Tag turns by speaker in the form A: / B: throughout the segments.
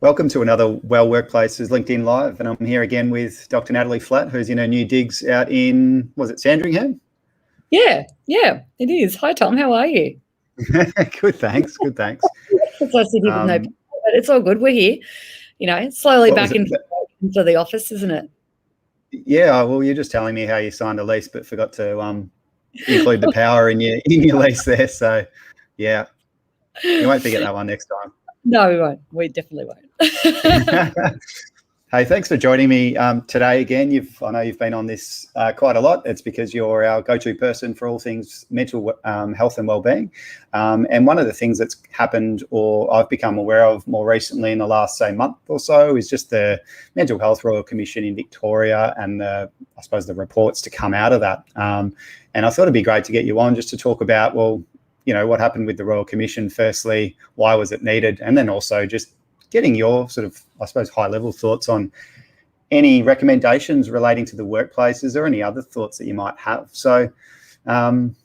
A: Welcome to another Well Workplaces LinkedIn Live, and I'm here again with Dr Natalie Flatt, who's in her new digs out in, was it Sandringham?
B: Yeah, it is. Hi, Tom. How are you?
A: Good, thanks.
B: It's a city with no, but it's all good. We're here, slowly back into the office, isn't it?
A: Yeah, well, you're just telling me how you signed a lease but forgot to include the power in your lease there. So, yeah, you won't forget that one next time.
B: No, we won't. We definitely won't.
A: Hey, thanks for joining me today again. I know you've been on this quite a lot. It's because you're our go-to person for all things mental health and wellbeing. And one of the things that's happened, or I've become aware of more recently in the last, say, month or so, is just the Mental Health Royal Commission in Victoria and I suppose the reports to come out of that. And I thought it'd be great to get you on just to talk about, well, what happened with the Royal Commission. Firstly, why was it needed? And then also just getting your sort of, I suppose, high-level thoughts on any recommendations relating to the workplaces or any other thoughts that you might have. So, Nat,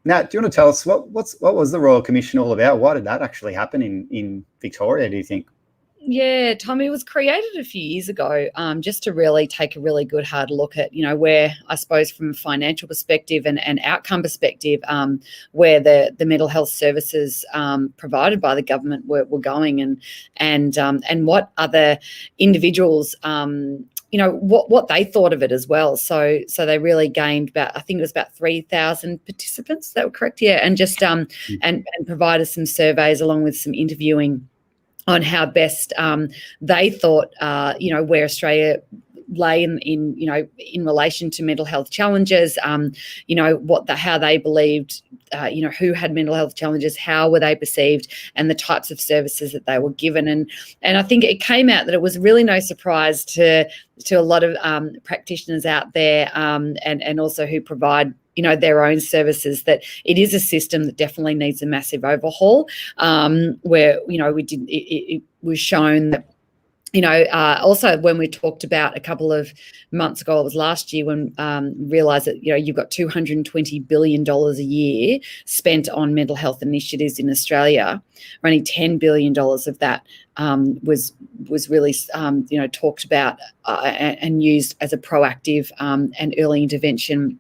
A: do you want to tell us what was the Royal Commission all about? Why did that actually happen in Victoria, do you think?
B: Yeah, Tom, it was created a few years ago just to really take a really good hard look at, where, I suppose, from a financial perspective and outcome perspective, where the mental health services provided by the government were going and what other individuals what they thought of it as well. So they really gained I think it was about 3,000 participants. That were correct, yeah, and just and provided some surveys along with some interviewing on how best they thought, where Australia lay in relation to mental health challenges, how they believed, who had mental health challenges, how were they perceived, and the types of services that they were given. And I think it came out that it was really no surprise to a lot of practitioners out there, and also who provide their own services, that it is a system that definitely needs a massive overhaul, where it was shown that also when we talked about a couple of months ago, it was last year, when realised that you've got $220 billion a year spent on mental health initiatives in Australia. Only $10 billion of that was really talked about and used as a proactive and early intervention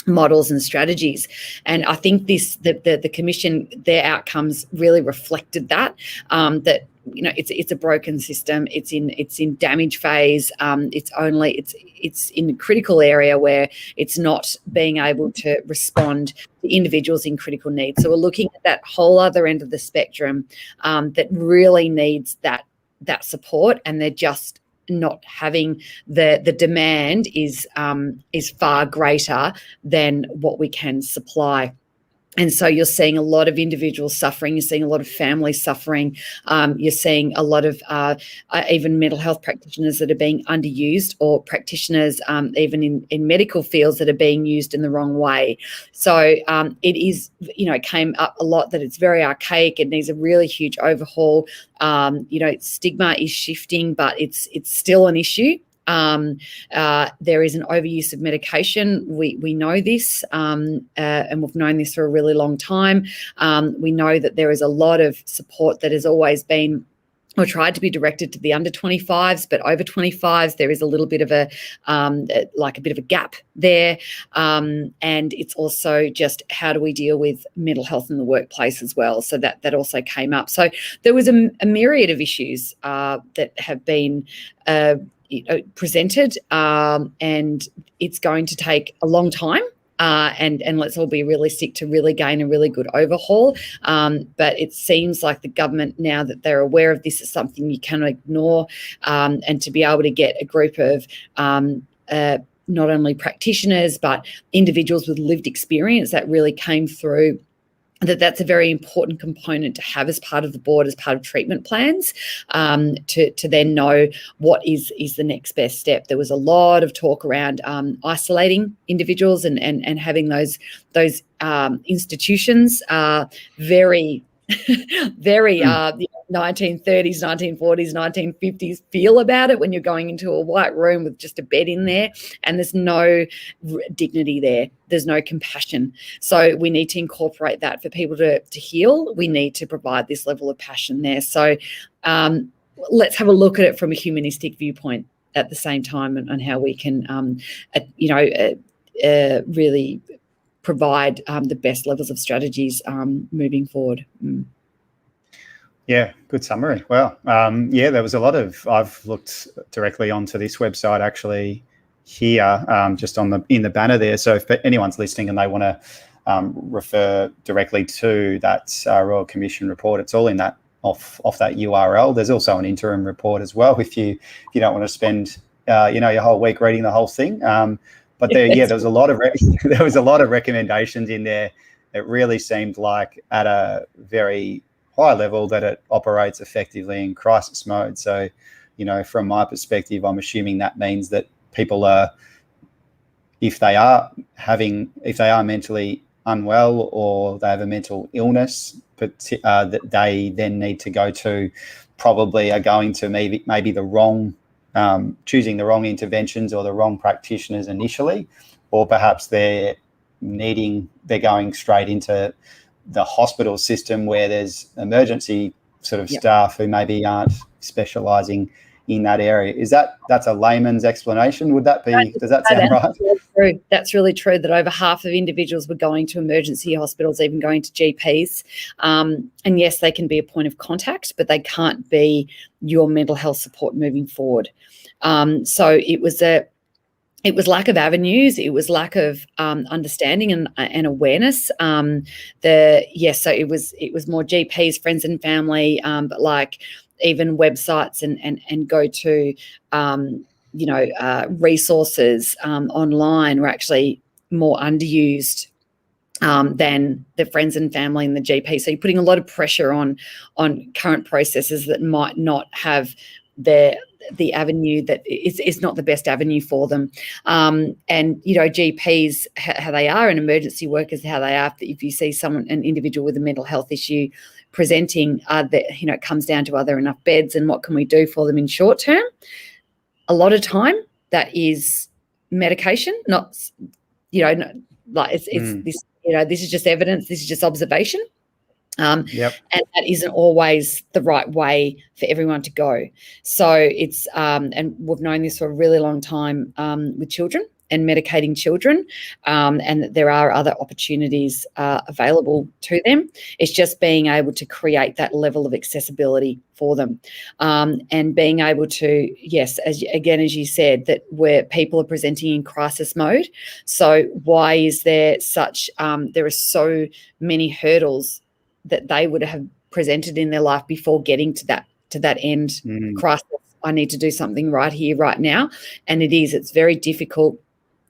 B: models and strategies. And I think the commission, their outcomes really reflected that it's a broken system. It's in damage phase. It's in a critical area where it's not being able to respond to individuals in critical need. So we're looking at that whole other end of the spectrum that really needs that support, and they're just not having the demand is far greater than what we can supply. And so you're seeing a lot of individuals suffering, you're seeing a lot of families suffering, you're seeing a lot of even mental health practitioners that are being underused, or practitioners even in medical fields that are being used in the wrong way. So it is, it came up a lot that it's very archaic, it needs a really huge overhaul. Stigma is shifting, but it's still an issue. There is an overuse of medication. We know this, and we've known this for a really long time. We know that there is a lot of support that has always been or tried to be directed to the under 25s, but over 25s, there is a little bit of a bit of a gap there. And it's also just how do we deal with mental health in the workplace as well. So that also came up. So there was a myriad of issues that have been presented, and it's going to take a long time. And let's all be realistic to really gain a really good overhaul. But it seems like the government, now that they're aware of this, is something you cannot ignore, and to be able to get a group of not only practitioners but individuals with lived experience that really came through, that's a very important component to have as part of the board, as part of treatment plans, to then know what is the next best step. There was a lot of talk around isolating individuals and having those institutions very 1930s, 1940s, 1950s feel about it, when you're going into a white room with just a bed in there and there's no dignity there. There's no compassion. So we need to incorporate that for people to heal. We need to provide this level of passion there. So let's have a look at it from a humanistic viewpoint at the same time, and how we can, really provide the best levels of strategies moving forward.
A: Yeah, good summary. Well, there was a lot of, I've looked directly onto this website actually here, just in the banner there. So if anyone's listening and they want to refer directly to that Royal Commission report, it's all in that off that URL. There's also an interim report as well if you don't want to spend your whole week reading the whole thing. But there was a lot of there was a lot of recommendations in there. It really seemed like at a very high level that it operates effectively in crisis mode. So, from my perspective, I'm assuming that means that people are, if they are mentally unwell or they have a mental illness, but that they then need to go to, probably are going to maybe the wrong, choosing the wrong interventions or the wrong practitioners initially, or perhaps they're going straight into the hospital system where there's emergency sort of staff who maybe aren't specialising in that area. That's a layman's explanation? Does that sound right?
B: That's really true, that over half of individuals were going to emergency hospitals, even going to GPs. And yes, they can be a point of contact, but they can't be your mental health support moving forward. So it was lack of avenues. It was lack of understanding and awareness. So it was more GPs, friends and family, but like even websites and go to resources online were actually more underused than the friends and family and the GP. So you're putting a lot of pressure on current processes that might not have the avenue that is not the best avenue for them. And, GPs, how they are, and emergency workers, how they are. If you see an individual with a mental health issue presenting, it comes down to, are there enough beds and what can we do for them in short term? A lot of time that is medication, not, this is just evidence, this is just observation. And that isn't always the right way for everyone to go. So it's, and we've known this for a really long time with children and medicating children, and that there are other opportunities available to them. It's just being able to create that level of accessibility for them, and being able to, yes, as you said, that where people are presenting in crisis mode. So why is there there are so many hurdles that they would have presented in their life before getting to that end crisis? I need to do something right here, right now. And it's very difficult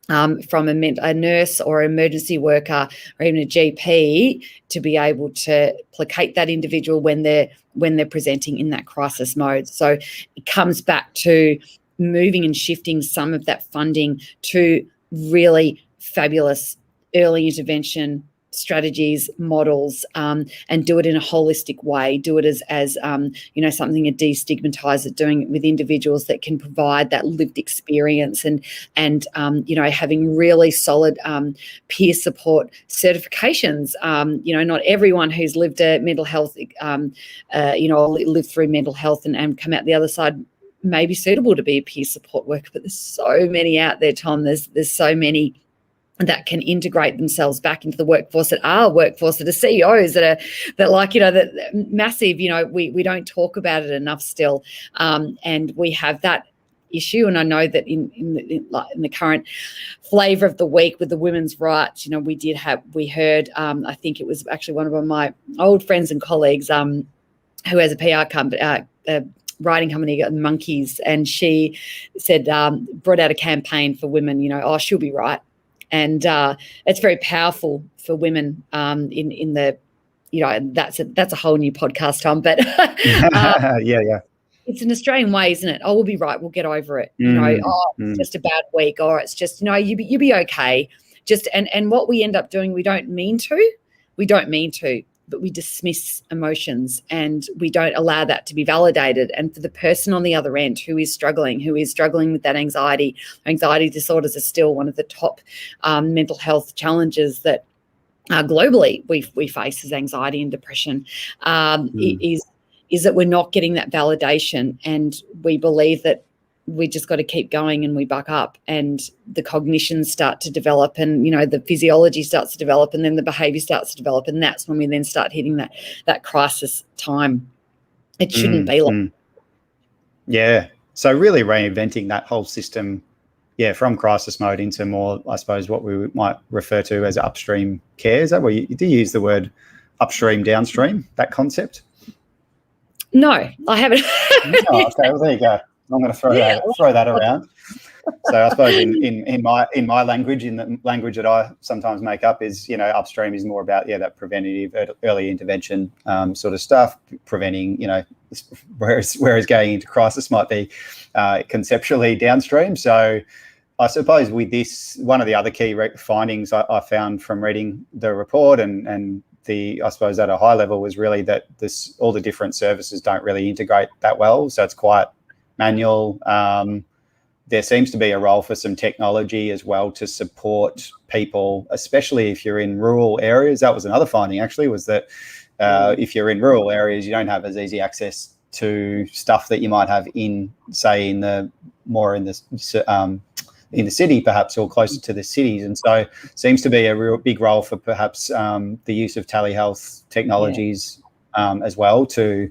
B: from a nurse or an emergency worker or even a GP to be able to placate that individual when they're presenting in that crisis mode. So it comes back to moving and shifting some of that funding to really fabulous early intervention strategies, models, and do it in a holistic way. Do it as something to destigmatize it, doing it with individuals that can provide that lived experience and having really solid peer support certifications. Not everyone who's lived a mental health, lived through mental health and come out the other side may be suitable to be a peer support worker, but there's so many out there, Tom. There's so many that can integrate themselves back into the workforce, that are CEOs, that massive, we don't talk about it enough still. And we have that issue. And I know that in the current flavour of the week with the women's rights, we heard, I think it was actually one of my old friends and colleagues who has a PR company, writing company, Monkeys, and she said, brought out a campaign for women, she'll be right. And it's very powerful for women in the, that's a whole new podcast, Tom. But it's an Australian way, isn't it? Oh, we'll be right. We'll get over it. It's just a bad week, or it's just, you be okay. Just and what we end up doing, we don't mean to, but we dismiss emotions and we don't allow that to be validated. And for the person on the other end who is struggling with that anxiety disorders are still one of the top mental health challenges that globally we face as anxiety and depression. It is is that we're not getting that validation, and we believe that we just got to keep going, and we buck up, and the cognitions start to develop, and the physiology starts to develop, and then the behavior starts to develop, and that's when we then start hitting that crisis time. It shouldn't be like
A: yeah. So really reinventing that whole system, from crisis mode into more, I suppose, what we might refer to as upstream care. Is that where you use the word upstream, downstream, that concept?
B: No, I haven't.
A: Oh, okay, well, there you go. I'm going to throw that around. So I suppose in my language, in the language that I sometimes make up, is upstream is more about that preventative, early intervention sort of stuff, preventing whereas going into crisis might be conceptually downstream. So I suppose with this, one of the other key findings I found from reading the report and I suppose at a high level was really that all the different services don't really integrate that well. So it's quite manual. There seems to be a role for some technology as well to support people, especially if you're in rural areas. That was another finding, actually, was that if you're in rural areas, you don't have as easy access to stuff that you might have in the city, perhaps, or closer to the cities. And so seems to be a real big role for perhaps the use of telehealth technologies as well to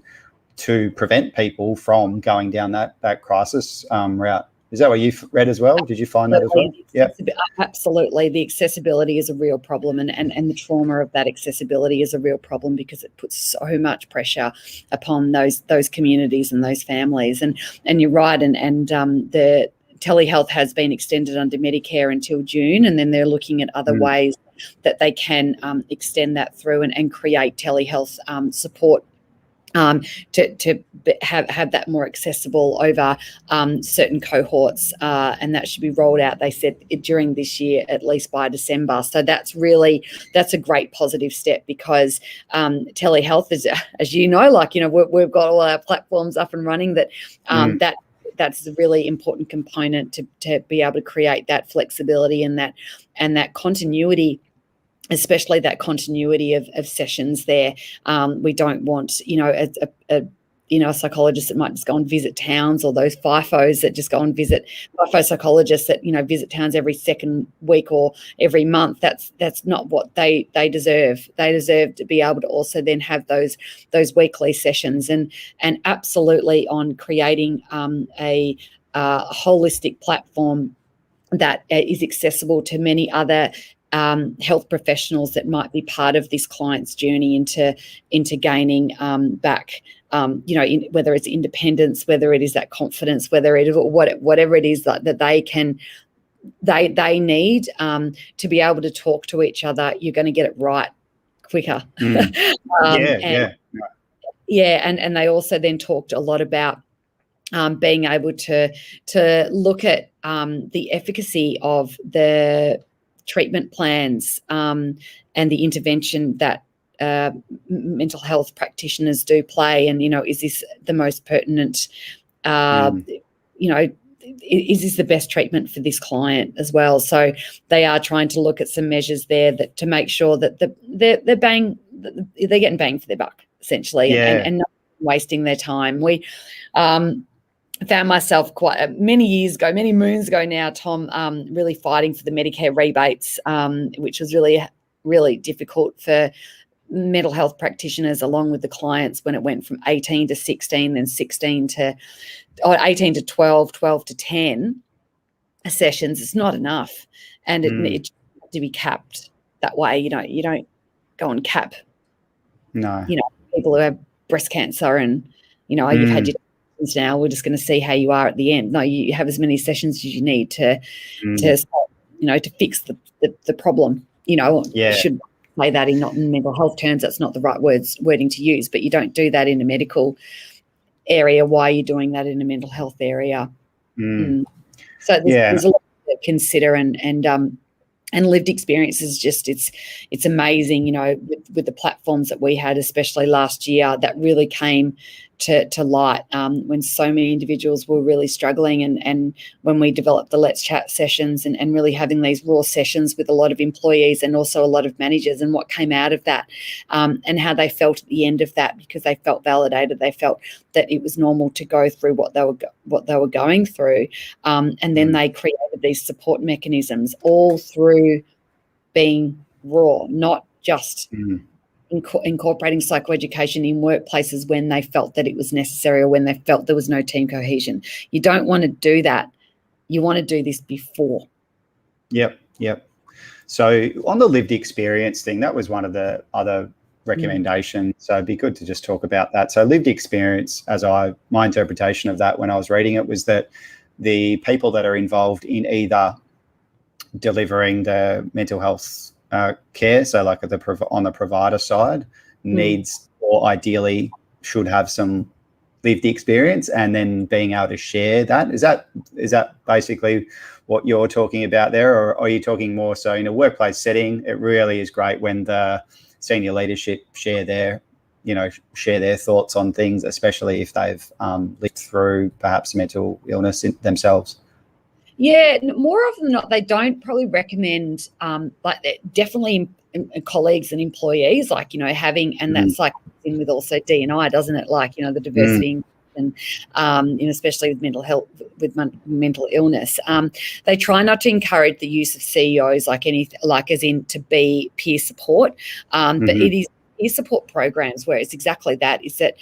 A: prevent people from going down that crisis route. Is that what you've read as well? Did you find that as well?
B: Yeah, absolutely. The accessibility is a real problem, and the trauma of that accessibility is a real problem, because it puts so much pressure upon those communities and those families. And you're right. And the telehealth has been extended under Medicare until June, and then they're looking at other ways that they can extend that through and create telehealth support to have that more accessible over certain cohorts, and that should be rolled out, they said, during this year, at least by December. So that's a great positive step, because telehealth is, as you know, we've got all our platforms up and running, that's a really important component to be able to create that flexibility and that continuity, especially that continuity of sessions there. We don't want, a psychologist that might just go and visit towns, or those FIFOs that just go and visit, FIFO psychologists that, visit towns every second week or every month. That's not what they deserve. They deserve to be able to also then have those weekly sessions, and absolutely on creating a holistic platform that is accessible to many other health professionals that might be part of this client's journey into gaining back, whether it's independence, whether it is that confidence, whatever it is that they need to be able to talk to each other. You're going to get it right quicker. And they also then talked a lot about being able to look at the efficacy of the treatment plans and the intervention that mental health practitioners do play, and is this the most pertinent? Is this the best treatment for this client as well? So they are trying to look at some measures there to make sure that they're getting bang for their buck, essentially, and not wasting their time. We found myself quite many moons ago now, Tom, really fighting for the Medicare rebates, which was really, really difficult for mental health practitioners along with the clients when it went from 18 to 16, then 18 to 12, 12 to 10 sessions. It's not enough, and it had to be capped that way. You don't go and cap.
A: No.
B: People who have breast cancer and you've had your now, we're just going to see how you are at the end. No, you have as many sessions as you need to fix the problem. Should say that not in mental health terms. That's not the right wording to use, but you don't do that in a medical area. Why are you doing that in a mental health area? So there's a lot to consider, and And lived experience is just, it's amazing, with the platforms that we had, especially last year, that really came to light when so many individuals were really struggling, and when we developed the Let's Chat sessions and really having these raw sessions with a lot of employees and also a lot of managers, and what came out of that, and how they felt at the end of that, because they felt validated, they felt that it was normal to go through what they were going through, and then they created these support mechanisms all through being raw, not just incorporating psychoeducation in workplaces when they felt that it was necessary or when they felt there was no team cohesion. You don't want to do that. You want to do this before.
A: Yep. So on the lived experience thing, that was one of the other recommendations. So it'd be good to just talk about that. So lived experience, my interpretation of that when I was reading it, was that the people that are involved in either delivering the mental health care, so like on the provider side, needs or ideally should have some lived experience, and then being able to share that. Is that basically what you're talking about there, or are you talking more so in a workplace setting? It really is great when the senior leadership share their thoughts on things, especially if they've lived through perhaps mental illness themselves.
B: Yeah, more often than not, they don't probably recommend, definitely colleagues and employees, having, and that's like in with also D&I, doesn't it? The diversity and especially with mental health, with mental illness. They try not to encourage the use of CEOs as in to be peer support, but it is peer support programs where it's exactly that, is that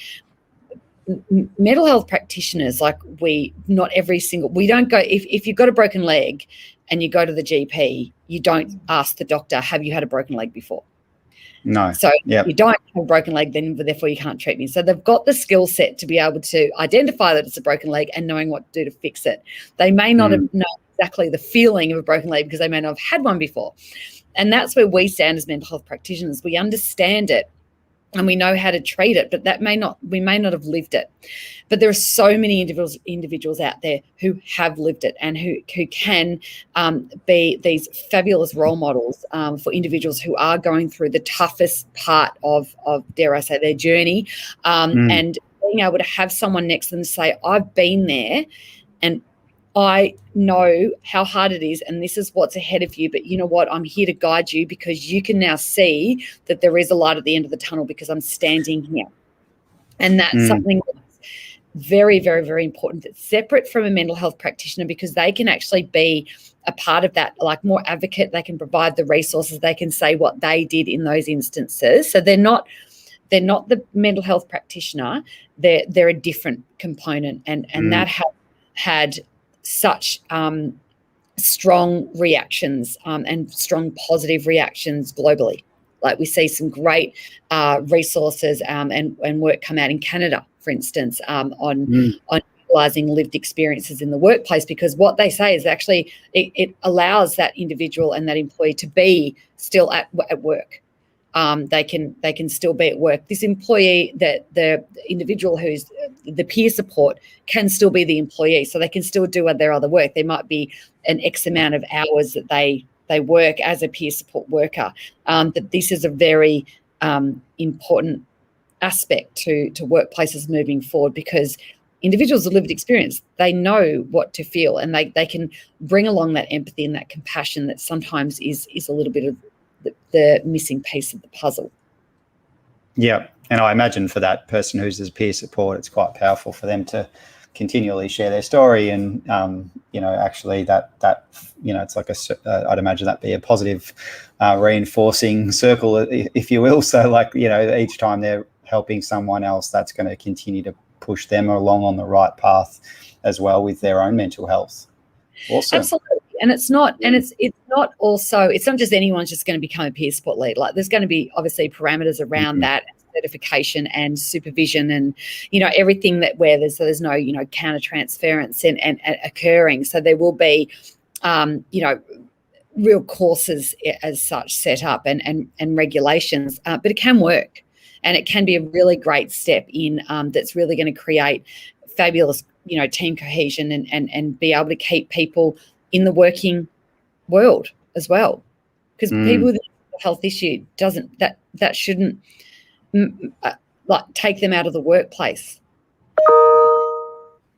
B: mental health practitioners, we don't go, if you've got a broken leg and you go to the GP, you don't ask the doctor, have you had a broken leg before?
A: No.
B: So you don't have a broken leg, then therefore you can't treat me. So they've got the skill set to be able to identify that it's a broken leg and knowing what to do to fix it. They may not have known exactly the feeling of a broken leg because they may not have had one before. And that's where we stand as mental health practitioners. We understand it and we know how to treat it, but we may not have lived it. But there are so many individuals out there who have lived it and who can be these fabulous role models for individuals who are going through the toughest part of dare I say, their journey, and being able to have someone next to them say, I've been there and I know how hard it is, and this is what's ahead of you, but you know what? I'm here to guide you because you can now see that there is a light at the end of the tunnel because I'm standing here. And that's something that's very, very, very important. That's separate from a mental health practitioner because they can actually be a part of that, more advocate. They can provide the resources. They can say what they did in those instances. So they're not the mental health practitioner. They're a different component, and that had such strong reactions and strong positive reactions globally. We see some great resources and work come out in Canada, for instance, on utilising lived experiences in the workplace, because what they say is actually it allows that individual and that employee to be still at work. They can still be at work. This employee, the individual who's the peer support, can still be the employee, so they can still do their other work. There might be an X amount of hours that they work as a peer support worker. That this is a very important aspect to workplaces moving forward, because individuals with lived experience, they know what to feel, and they can bring along that empathy and that compassion that sometimes is a little bit of the missing piece of the puzzle.
A: Yeah, and I imagine for that person who's as peer support, it's quite powerful for them to continually share their story, and actually that it's like I'd imagine that be a positive reinforcing circle, if you will. So each time they're helping someone else, that's going to continue to push them along on the right path as well with their own mental health. Awesome.
B: Absolutely. And it's not just anyone's just going to become a peer support lead. There's going to be obviously parameters around that, certification and supervision, and everything that where there's no counter transference and occurring. So there will be real courses as such set up and regulations, but it can work, and it can be a really great step in that's really going to create fabulous team cohesion and be able to keep people in the working world as well. because people with a mental health issue that shouldn't like take them out of the workplace.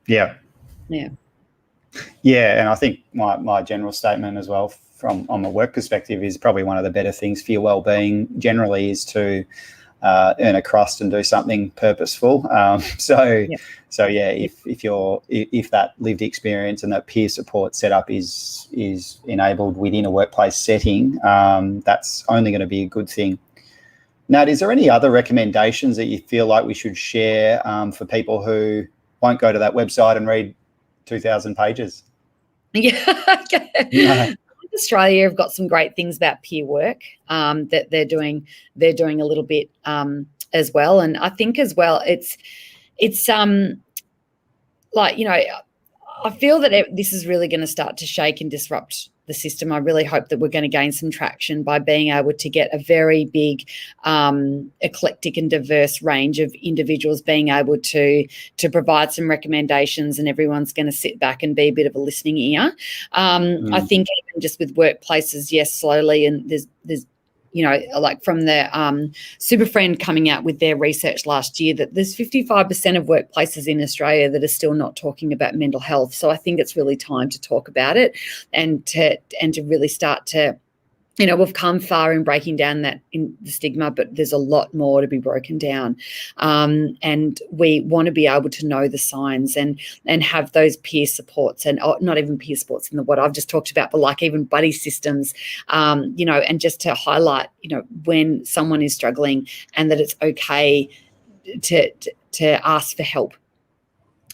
A: Yeah.
B: Yeah.
A: Yeah, and I think my general statement as well from on the work perspective is probably one of the better things for your well-being generally is to earn a crust and do something purposeful. So if that lived experience and that peer support setup is enabled within a workplace setting, that's only going to be a good thing. Nat, is there any other recommendations that you feel like we should share for people who won't go to that website and read 2,000 pages?
B: Yeah. No. Australia have got some great things about peer work that they're doing a little bit as well. And I think as well it's like, I feel that this is really going to start to shake and disrupt the system. I really hope that we're going to gain some traction by being able to get a very big, eclectic and diverse range of individuals being able to provide some recommendations, and everyone's going to sit back and be a bit of a listening ear. I think even just with workplaces, yes, slowly, and there's like from the Super Friend coming out with their research last year that there's 55% of workplaces in Australia that are still not talking about mental health. So I think it's really time to talk about it and to really start to, we've come far in breaking down that in the stigma, but there's a lot more to be broken down. And we want to be able to know the signs and have those peer supports, and not even peer supports in what I've just talked about, but like even buddy systems, and just to highlight, when someone is struggling and that it's okay to ask for help.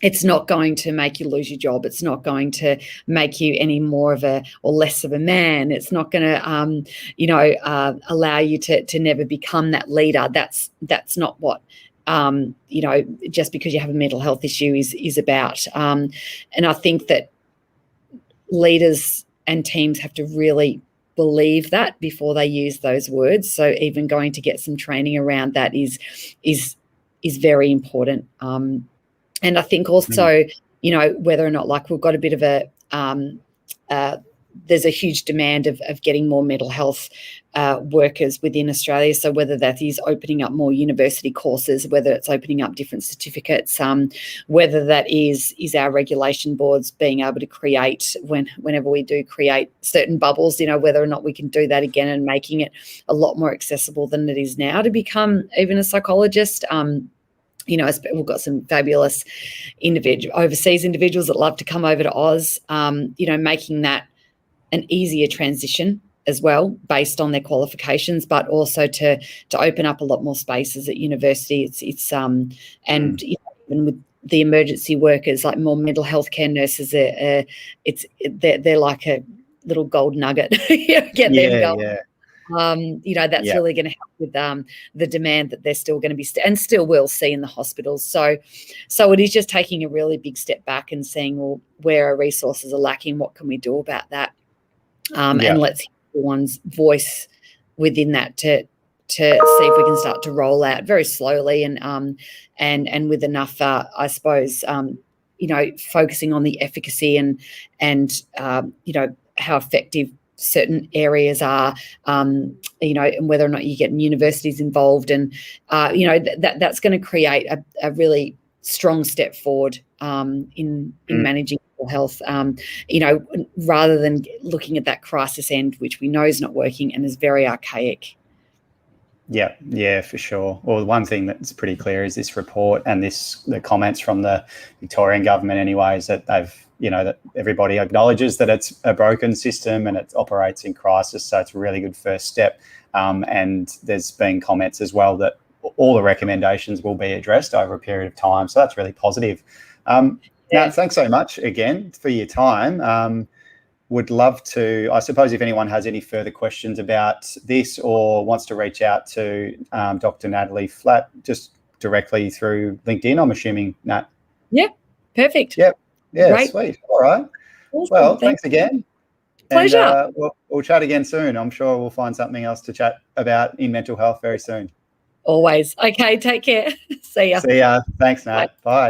B: It's not going to make you lose your job. It's not going to make you any more of or less of a man. It's not going to, allow you to never become that leader. That's not what, just because you have a mental health issue is about. And I think that leaders and teams have to really believe that before they use those words. So even going to get some training around that is very important. And I think also, whether or not, like, we've got a bit of there's a huge demand of getting more mental health workers within Australia. So whether that is opening up more university courses, whether it's opening up different certificates, whether that is our regulation boards being able to create, whenever we do create certain bubbles, whether or not we can do that again and making it a lot more accessible than it is now to become even a psychologist. We've got some fabulous overseas individuals that love to come over to Oz, making that an easier transition as well based on their qualifications, but also to open up a lot more spaces at university. And even with the emergency workers, like more mental health care nurses, they're like a little gold nugget. Get them going. Yeah. That's really going to help with the demand that they're still going to be and still will see in the hospitals. So it is just taking a really big step back and seeing, well, where our resources are lacking, what can we do about that? And let's hear everyone's voice within that to see if we can start to roll out very slowly and with enough, I suppose, focusing on the efficacy and how effective certain areas are, and whether or not you get universities involved, and that's going to create a really strong step forward in managing mental health, rather than looking at that crisis end, which we know is not working and is very archaic.
A: Yeah, for sure. Well, the one thing that's pretty clear is this report and the comments from the Victorian government anyways, that that everybody acknowledges that it's a broken system and it operates in crisis. So it's a really good first step. And there's been comments as well that all the recommendations will be addressed over a period of time. So that's really positive. Now, thanks so much again for your time. Would love to, I suppose, if anyone has any further questions about this or wants to reach out to Dr. Natalie Flatt, just directly through LinkedIn, I'm assuming, Nat.
B: Yeah, perfect.
A: Yep. Yeah,
B: great.
A: Sweet. All right. Awesome. Well, thanks again.
B: Pleasure.
A: And, we'll chat again soon. I'm sure we'll find something else to chat about in mental health very soon.
B: Always. Okay, take care. See ya.
A: See ya. Thanks, Nat. Bye.